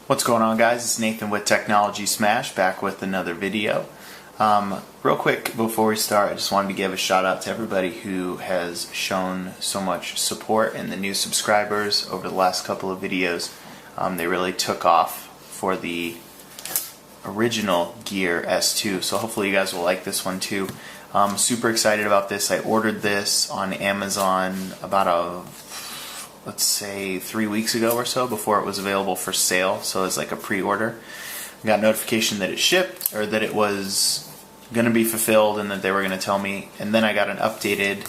What's going on, guys? It's Nathan with Technology Smash, back with another video. Real quick before we start, I just wanted to give a shout out to everybody who has shown so much support and the new subscribers over the last couple of videos. They really took off for the original Gear S2, so hopefully you guys will like this one too. I'm super excited about this. I ordered this on Amazon about let's say 3 weeks ago or so, before it was available for sale, so it's like a pre-order. I got notification that it shipped, or that it was going to be fulfilled and that they were going to tell me, and then I got an updated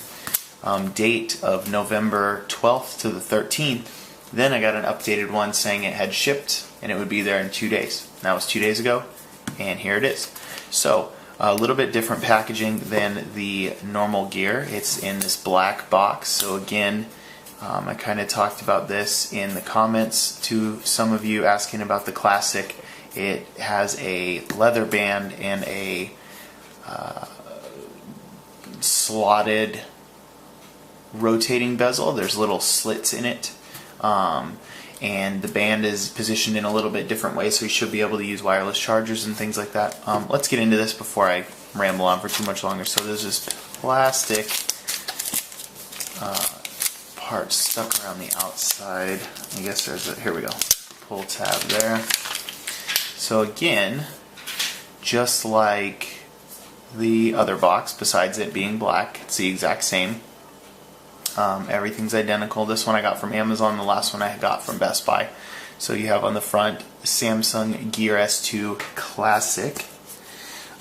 date of November 12th to the 13th. Then I got an updated one saying it had shipped and it would be there in 2 days. That was 2 days ago, and here it is. So a little bit different packaging than the normal Gear. It's in this black box, so again, I kind of talked about this in the comments to some of you asking about the Classic. It has a leather band and a slotted rotating bezel. There's little slits in it, and the band is positioned in a little bit different way, so you should be able to use wireless chargers and things like that. Let's get into this before I ramble on for too much longer. So there's this plastic part stuck around the outside. I guess there's a, here we go, pull tab there. So again, just like the other box, besides it being black, it's the exact same. Everything's identical. This one I got from Amazon, the last one I got from Best Buy. So you have on the front Samsung Gear S2 Classic.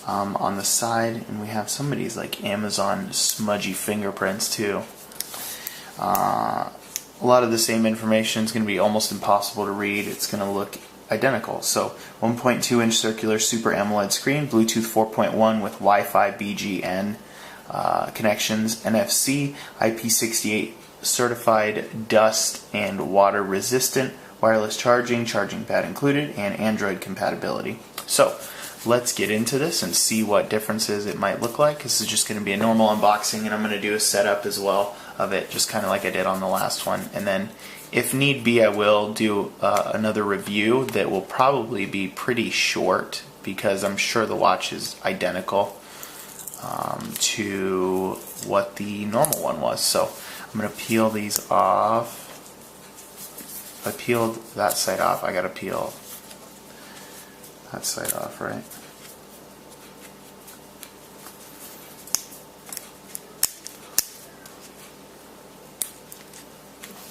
On the side, and we have somebody's like Amazon smudgy fingerprints too. A lot of the same information is going to be almost impossible to read. It's going to look identical. So 1.2 inch circular Super AMOLED screen, Bluetooth 4.1 with Wi-Fi BGN connections, NFC, IP68 certified, dust and water resistant, wireless charging, charging pad included, and Android compatibility. So let's get into this and see what differences it might look like. This is just going to be a normal unboxing, and I'm going to do a setup as well of it, just kind of like I did on the last one. And then if need be, I will do another review that will probably be pretty short, because I'm sure the watch is identical to what the normal one was. So I'm going to peel these off. I peeled that side off. I got to peel that side off, right?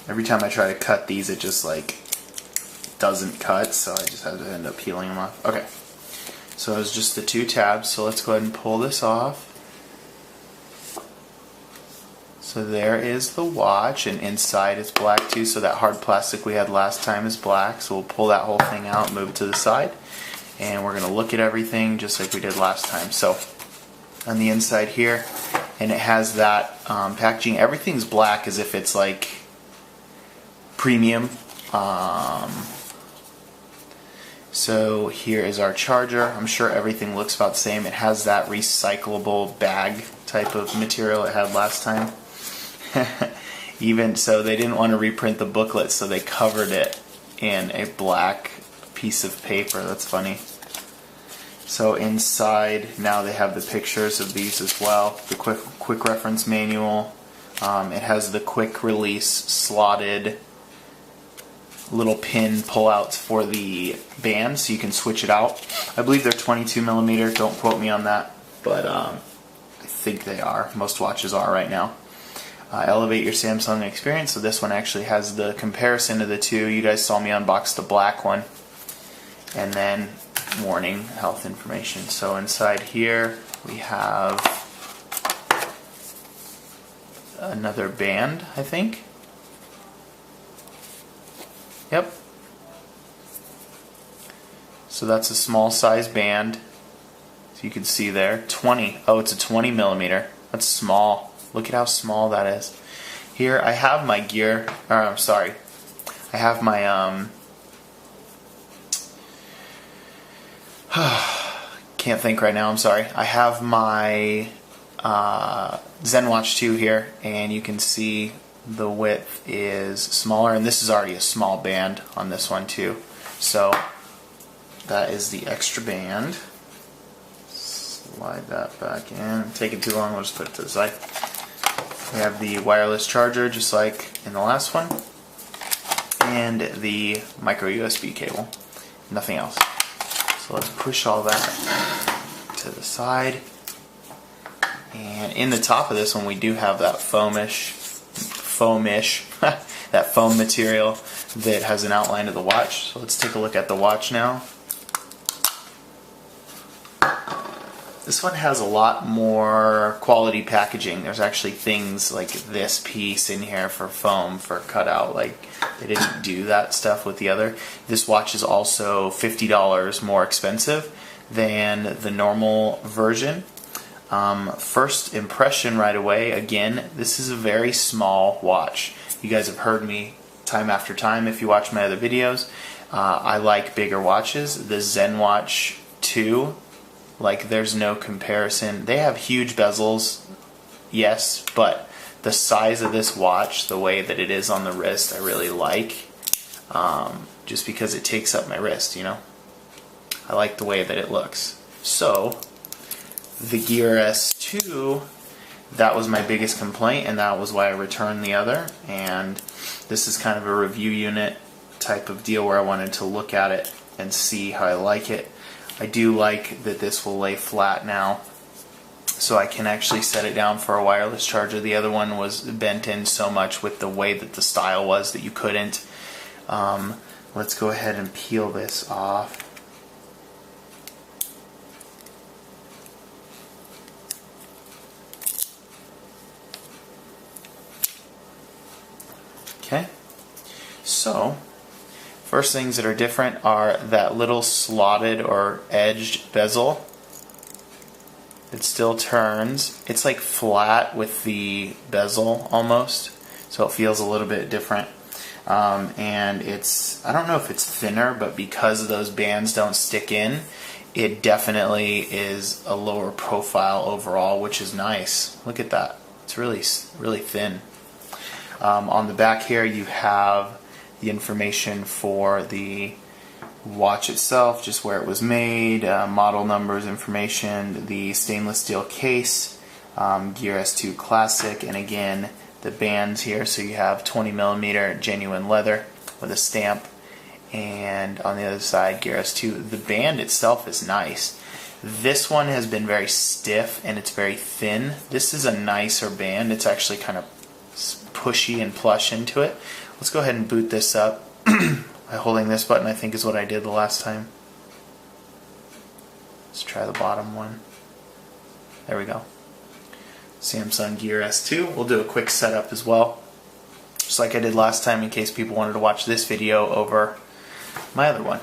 Every time I try to cut these, it just like doesn't cut, so I just have to end up peeling them off. Okay, so it was just the two tabs, so let's go ahead and pull this off. So there is the watch, and inside it's black too, so that hard plastic we had last time is black, so we'll pull that whole thing out, move it to the side, and we're going to look at everything just like we did last time. So on the inside here, and it has that packaging, everything's black as if it's like premium. So here is our charger. I'm sure everything looks about the same. It has that recyclable bag type of material it had last time. Even so, they didn't want to reprint the booklet, so they covered it in a black piece of paper. That's funny. So inside now they have the pictures of these as well. The quick reference manual. It has the quick release slotted little pin pullouts for the band, so you can switch it out. I believe they're 22mm. Don't quote me on that, but I think they are. Most watches are right now. Elevate your Samsung experience. So this one actually has the comparison of the two. You guys saw me unbox the black one, and then warning, health information. So inside here we have another band, I think. Yep. So that's a small size band. So you can see there, 20. Oh, it's a 20mm. That's small. Look at how small that is. Here I have my Gear, or I'm sorry, I have my can't think right now, I'm sorry. I have my ZenWatch 2 here, and you can see the width is smaller, and this is already a small band on this one too. So that is the extra band. Slide that back in. Taking too long, we'll just put it to the side. We have the wireless charger, just like in the last one, and the micro USB cable. Nothing else. So let's push all that to the side. And in the top of this one, we do have that foamish, that foam material that has an outline of the watch. So let's take a look at the watch now. This one has a lot more quality packaging. There's actually things like this piece in here for foam for cutout. Like, they didn't do that stuff with the other. This watch is also $50 more expensive than the normal version. First impression right away, again, this is a very small watch. You guys have heard me time after time if you watch my other videos. I like bigger watches. The ZenWatch 2, like, there's no comparison. They have huge bezels, yes, but the size of this watch, the way that it is on the wrist, I really like. Just because it takes up my wrist, you know? I like the way that it looks. So, the Gear S2, that was my biggest complaint, and that was why I returned the other. And this is kind of a review unit type of deal where I wanted to look at it and see how I like it. I do like that this will lay flat now, so I can actually set it down for a wireless charger. The other one was bent in so much with the way that the style was that you couldn't. Let's go ahead and peel this off. Okay, so first things that are different are that little slotted or edged bezel. It still turns. It's like flat with the bezel almost, so it feels a little bit different. And it's, I don't know if it's thinner, but because those bands don't stick in, it definitely is a lower profile overall, which is nice. Look at that. It's really, really thin. On the back here you have the information for the watch itself, just where it was made, model numbers information, the stainless steel case, Gear S2 Classic, and again the bands here. So you have 20mm genuine leather with a stamp, and on the other side Gear S2. The band itself is nice. This one has been very stiff and it's very thin. This is a nicer band. It's actually kind of pushy and plush into it. Let's go ahead and boot this up by holding this button, I think is what I did the last time. Let's try the bottom one. There we go. Samsung Gear S2. We'll do a quick setup as well, just like I did last time in case people wanted to watch this video over my other one.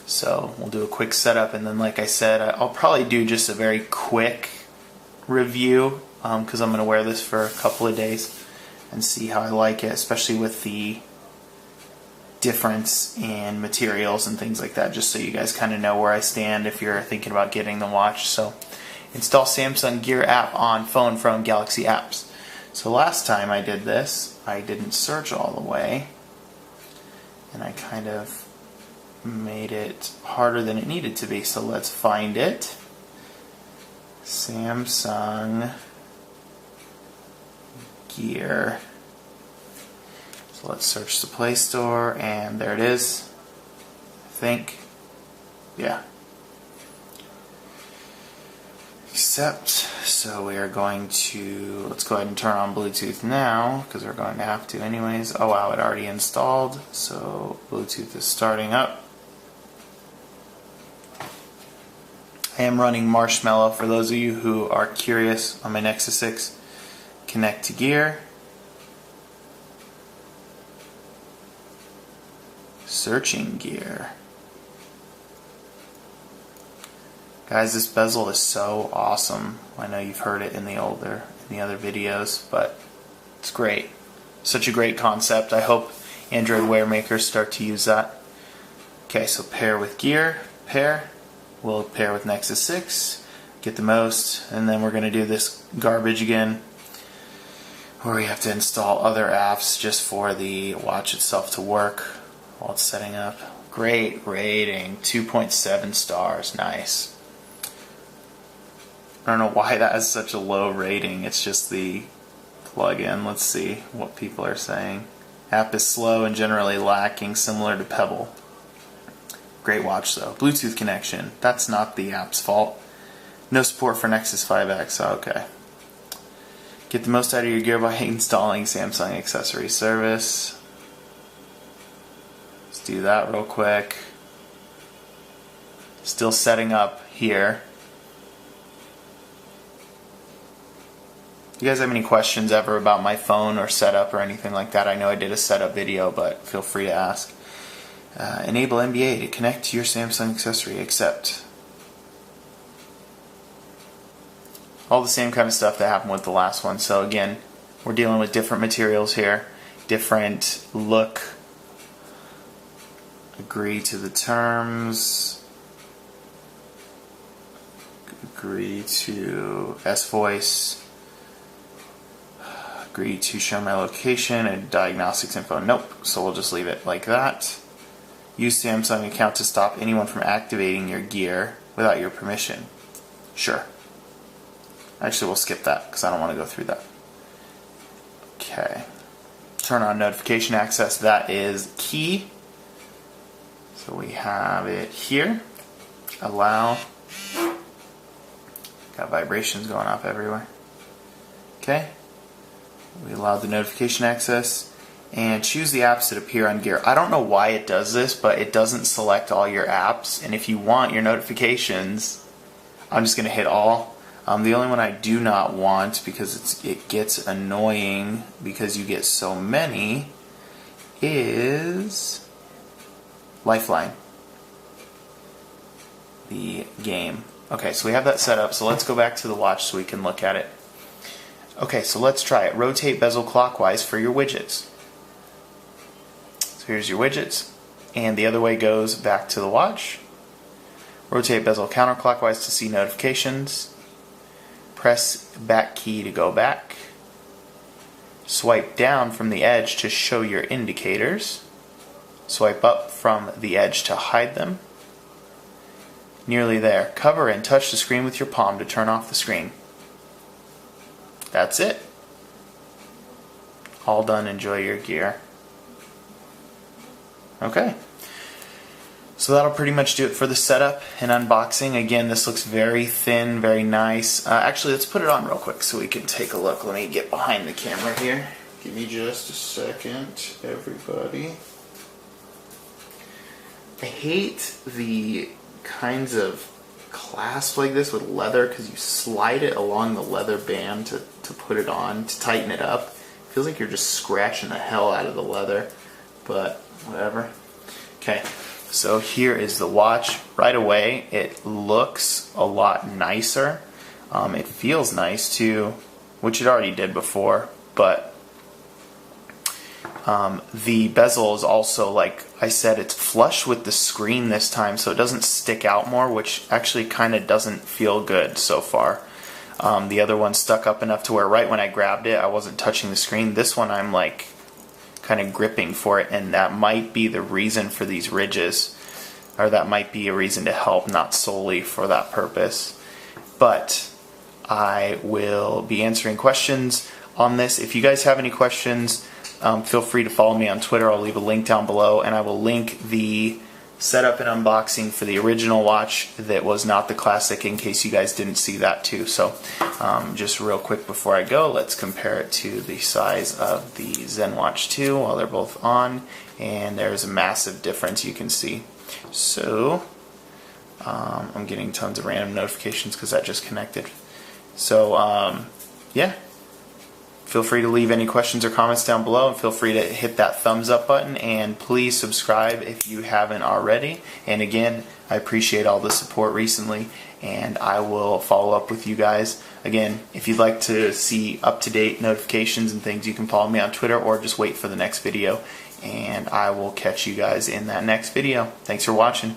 So we'll do a quick setup, and then like I said, I'll probably do just a very quick review because I'm going to wear this for a couple of days and see how I like it, especially with the difference in materials and things like that, just so you guys kind of know where I stand if you're thinking about getting the watch. So install Samsung Gear app on phone from Galaxy Apps. So last time I did this, I didn't search all the way, and I kind of made it harder than it needed to be. So let's find it. Samsung Gear. So let's search the Play Store, and there it is. I think. Yeah. Accept. So we are going to, let's go ahead and turn on Bluetooth now, because we're going to have to anyways. Oh wow, it already installed. So Bluetooth is starting up. I am running Marshmallow for those of you who are curious on my Nexus 6. Connect to Gear. Searching Gear. Guys, this bezel is so awesome. I know you've heard it in the other videos, but it's great. Such a great concept. I hope Android Wear makers start to use that. Okay, so pair with Gear. Pair. We'll pair with Nexus 6. Get the most, and then we're going to do this garbage again, where we have to install other apps just for the watch itself to work while it's setting up. Great rating, 2.7 stars, nice. I don't know why that has such a low rating, it's just the plugin. Let's see what people are saying. App is slow and generally lacking, similar to Pebble. Great watch though. Bluetooth connection, that's not the app's fault. No support for Nexus 5X, okay. Get the most out of your gear by installing Samsung accessory service. Let's do that real quick. Still setting up here. You guys have any questions ever about my phone or setup or anything like that? I know I did a setup video, but feel free to ask. Enable NBA to connect to your Samsung accessory, accept. All the same kind of stuff that happened with the last one. So again, we're dealing with different materials here, different look. Agree to the terms. Agree to S-Voice. Agree to show my location and diagnostics info. Nope, so we'll just leave it like that. Use Samsung account to stop anyone from activating your gear without your permission. Sure. Actually, we'll skip that because I don't want to go through that. Okay. Turn on notification access. That is key. So we have it here. Allow. Got vibrations going off everywhere. Okay. We allow the notification access. And choose the apps that appear on gear. I don't know why it does this, but it doesn't select all your apps. And if you want your notifications, I'm just going to hit all. The only one I do not want, because it gets annoying because you get so many, is Lifeline, the game. Okay, so we have that set up, so let's go back to the watch so we can look at it. Okay, so let's try it. Rotate bezel clockwise for your widgets. So here's your widgets, and the other way goes back to the watch. Rotate bezel counterclockwise to see notifications. Press back key to go back. Swipe down from the edge to show your indicators. Swipe up from the edge to hide them. Nearly there. Cover and touch the screen with your palm to turn off the screen. That's it. All done. Enjoy your gear. Okay. So that'll pretty much do it for the setup and unboxing. Again, this looks very thin, very nice. Actually, let's put it on real quick so we can take a look. Let me get behind the camera here. Give me just a second, everybody. I hate the kinds of clasp like this with leather because you slide it along the leather band to put it on, to tighten it up. It feels like you're just scratching the hell out of the leather, but whatever. Okay, so here is the watch. Right away, it looks a lot nicer. It feels nice too, which it already did before, but the bezel is also, like I said, it's flush with the screen this time, so it doesn't stick out more, which actually kind of doesn't feel good so far. The other one stuck up enough to where right when I grabbed it, I wasn't touching the screen. This one I'm like kind of gripping for it, and that might be the reason for these ridges, or that might be a reason to help, not solely for that purpose. But I will be answering questions on this. If you guys have any questions, feel free to follow me on Twitter. I'll leave a link down below, and I will link the setup and unboxing for the original watch that was not the classic, in case you guys didn't see that too. So just real quick before I go, let's compare it to the size of the ZenWatch 2 while they're both on, and there's a massive difference you can see. So I'm getting tons of random notifications because that just connected. So yeah, feel free to leave any questions or comments down below, and feel free to hit that thumbs up button, and please subscribe if you haven't already. And again, I appreciate all the support recently, and I will follow up with you guys. Again, if you'd like to see up-to-date notifications and things, you can follow me on Twitter or just wait for the next video, and I will catch you guys in that next video. Thanks for watching.